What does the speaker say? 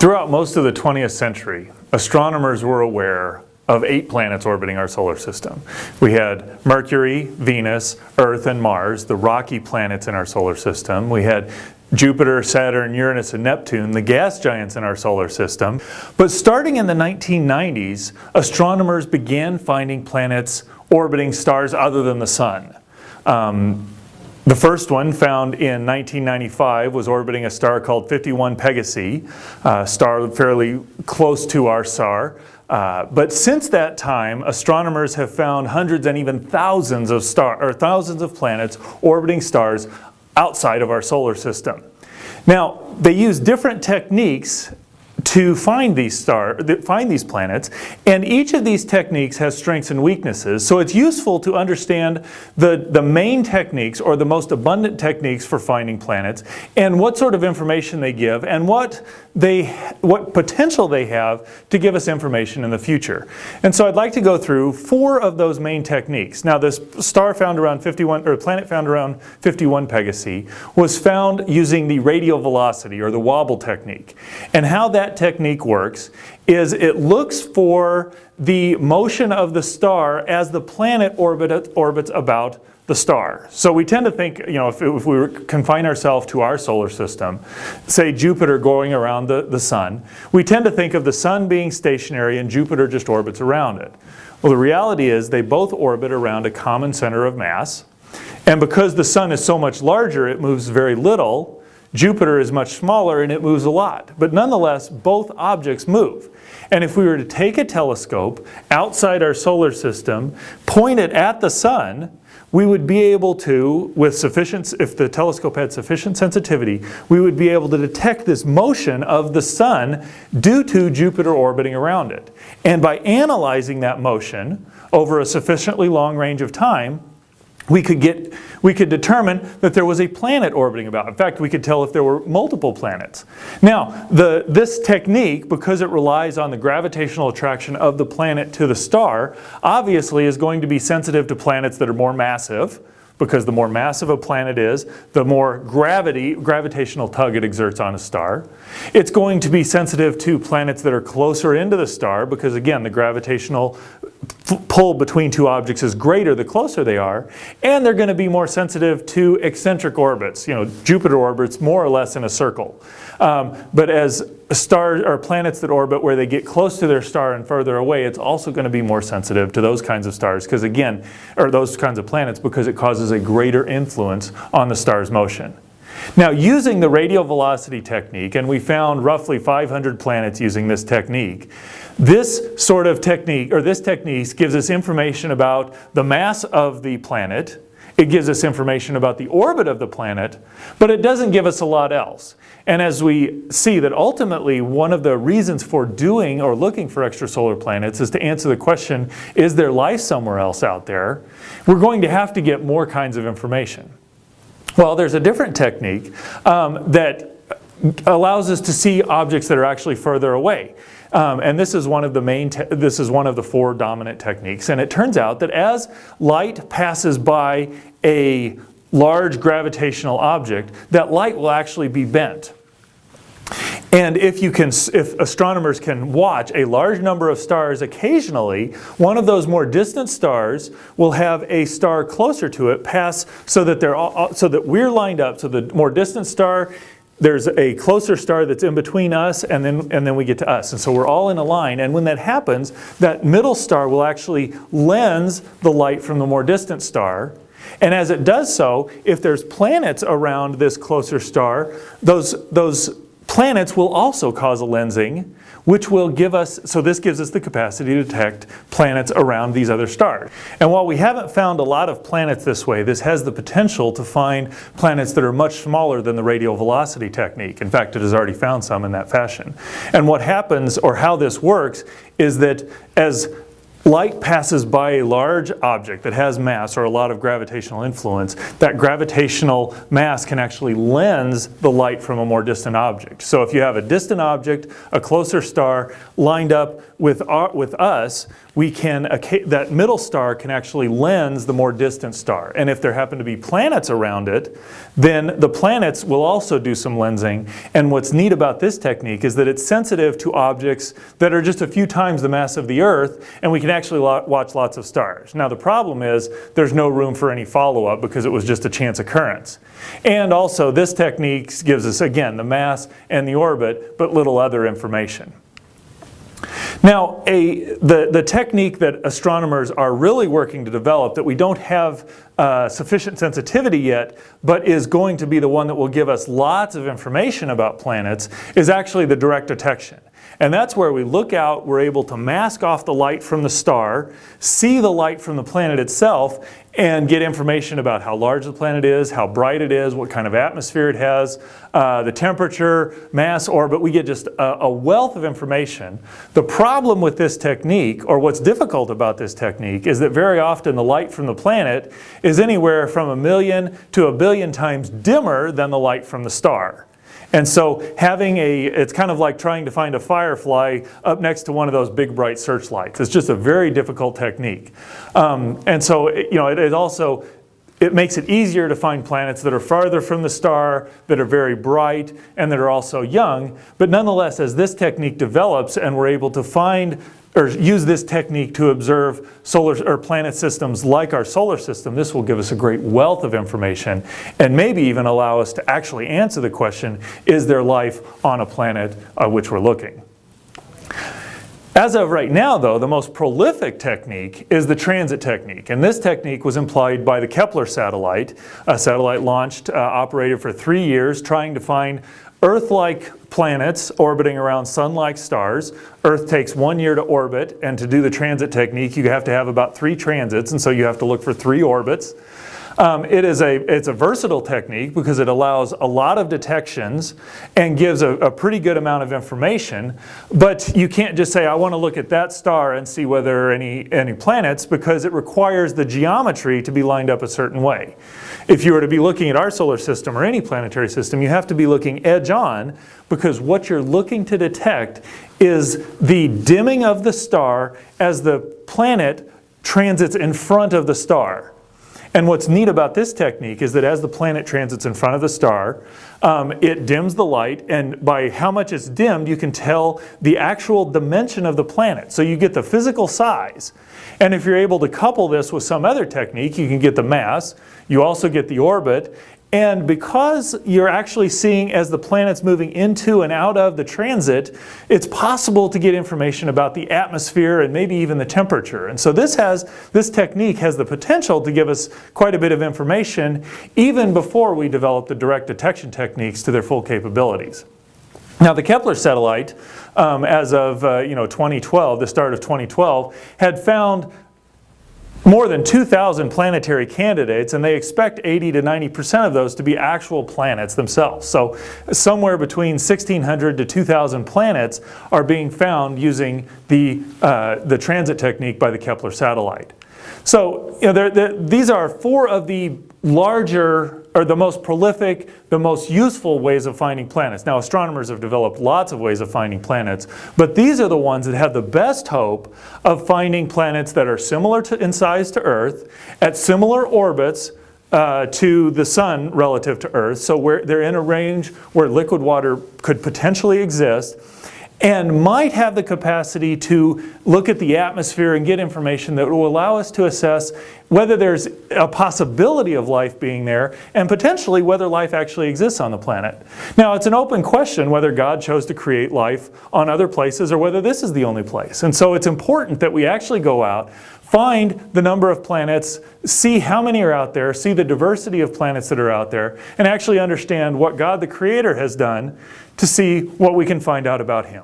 Throughout most of the 20th century, astronomers were aware of 8 planets orbiting our solar system. We had Mercury, Venus, Earth, and Mars, the rocky planets in our solar system. We had Jupiter, Saturn, Uranus, and Neptune, the gas giants in our solar system. But starting in the 1990s, astronomers began finding planets orbiting stars other than the Sun. The first one, found in 1995, was orbiting a star called 51 Pegasi, a star fairly close to our star. But since that time, astronomers have found hundreds and even thousands of planets orbiting stars outside of our solar system. Now, they use different techniques to find these planets, and each of these techniques has strengths and weaknesses. So it's useful to understand the main techniques, or the most abundant techniques for finding planets, and what sort of information they give, and what potential they have to give us information in the future. And so I'd like to go through 4 of those main techniques. Now, this star found around 51, or planet found around 51 Pegasi, was found using the radial velocity, or the wobble technique. And how that technique works is it looks for the motion of the star as the planet orbits about the star. So we tend to think, if we confine ourselves to our solar system, say Jupiter going around the Sun, we tend to think of the Sun being stationary and Jupiter just orbits around it. Well, the reality is they both orbit around a common center of mass, and because the Sun is so much larger, it moves very little. Jupiter is much smaller and it moves a lot. But nonetheless, both objects move. And if we were to take a telescope outside our solar system, point it at the Sun, we would be able to, if the telescope had sufficient sensitivity, we would be able to detect this motion of the Sun due to Jupiter orbiting around it. And by analyzing that motion over a sufficiently long range of time, we could determine that there was a planet orbiting about. In fact, we could tell if there were multiple planets. Now, this technique, because it relies on the gravitational attraction of the planet to the star, obviously is going to be sensitive to planets that are more massive, because the more massive a planet is, the more gravitational tug it exerts on a star. It's going to be sensitive to planets that are closer into the star, because again, the gravitational pull between 2 objects is greater the closer they are, and they're going to be more sensitive to eccentric orbits. Jupiter orbits more or less in a circle. But as stars or planets that orbit where they get close to their star and further away, it's also going to be more sensitive to those kinds of stars, because again, or those kinds of planets, because it causes a greater influence on the star's motion. Now, using the radial velocity technique, and we found roughly 500 planets using this technique, this technique gives us information about the mass of the planet. It gives us information about the orbit of the planet, but it doesn't give us a lot else. And as we see that ultimately one of the reasons for doing or looking for extrasolar planets is to answer the question, is there life somewhere else out there? We're going to have to get more kinds of information. Well, there's a different technique that allows us to see objects that are actually further away. And this is one of the 4 dominant techniques. And it turns out that as light passes by a large gravitational object, that light will actually be bent. And if astronomers can watch a large number of stars occasionally, one of those more distant stars will have a star closer to it pass so that we're lined up. So the more distant star, there's a closer star that's in between us, and then we get to us. And so we're all in a line, and when that happens, that middle star will actually lens the light from the more distant star. And as it does so, if there's planets around this closer star, those planets will also cause a lensing, which will give us, so this gives us the capacity to detect planets around these other stars. And while we haven't found a lot of planets this way, this has the potential to find planets that are much smaller than the radial velocity technique. In fact, it has already found some in that fashion. And what happens, or how this works, is that as light passes by a large object that has mass or a lot of gravitational influence, that gravitational mass can actually lens the light from a more distant object. So if you have a distant object, a closer star, lined up with us, that middle star can actually lens the more distant star. And if there happen to be planets around it, then the planets will also do some lensing. And what's neat about this technique is that it's sensitive to objects that are just a few times the mass of the Earth, and we can actually watch lots of stars. Now the problem is there's no room for any follow-up because it was just a chance occurrence. And also this technique gives us, again, the mass and the orbit, but little other information. Now, the technique that astronomers are really working to develop that we don't have sufficient sensitivity yet, but is going to be the one that will give us lots of information about planets, is actually the direct detection. And that's where we look out, we're able to mask off the light from the star, see the light from the planet itself, and get information about how large the planet is, how bright it is, what kind of atmosphere it has, the temperature, mass, orbit. We get just a wealth of information. The problem with this technique, or what's difficult about this technique, is that very often the light from the planet is anywhere from 1,000,000 to 1,000,000,000 times dimmer than the light from the star. And so it's kind of like trying to find a firefly up next to one of those big bright searchlights. It's just a very difficult technique. And so it makes it easier to find planets that are farther from the star, that are very bright, and that are also young. But nonetheless, as this technique develops and we're able to find or use this technique to observe solar or planet systems like our solar system, this will give us a great wealth of information and maybe even allow us to actually answer the question, is there life on a planet which we're looking? As of right now, though, the most prolific technique is the transit technique. And this technique was employed by the Kepler satellite, a satellite launched, operated for 3 years, trying to find Earth-like planets orbiting around Sun-like stars. Earth takes 1 year to orbit, and to do the transit technique, you have to have about 3 transits, and so you have to look for 3 orbits. It's a versatile technique because it allows a lot of detections and gives a pretty good amount of information, but you can't just say, I want to look at that star and see whether there are any planets, because it requires the geometry to be lined up a certain way. If you were to be looking at our solar system or any planetary system, you have to be looking edge on, because what you're looking to detect is the dimming of the star as the planet transits in front of the star. And what's neat about this technique is that as the planet transits in front of the star, it dims the light, and by how much it's dimmed, you can tell the actual dimension of the planet. So you get the physical size. And if you're able to couple this with some other technique, you can get the mass, you also get the orbit, and because you're actually seeing as the planet's moving into and out of the transit, it's possible to get information about the atmosphere and maybe even the temperature. And so this technique has the potential to give us quite a bit of information even before we develop the direct detection techniques to their full capabilities. Now the Kepler satellite, as of 2012, the start of 2012, had found more than 2,000 planetary candidates, and they expect 80 to 90% of those to be actual planets themselves. So somewhere between 1,600 to 2,000 planets are being found using the transit technique by the Kepler satellite. So these are 4 of the larger, or the most prolific, the most useful ways of finding planets. Now astronomers have developed lots of ways of finding planets, but these are the ones that have the best hope of finding planets that are similar in size to Earth, at similar orbits to the Sun relative to Earth, so they're in a range where liquid water could potentially exist, and might have the capacity to look at the atmosphere and get information that will allow us to assess whether there's a possibility of life being there, and potentially whether life actually exists on the planet. Now, it's an open question whether God chose to create life on other places or whether this is the only place. And so it's important that we actually go out, find the number of planets, see how many are out there, see the diversity of planets that are out there, and actually understand what God the Creator has done to see what we can find out about Him.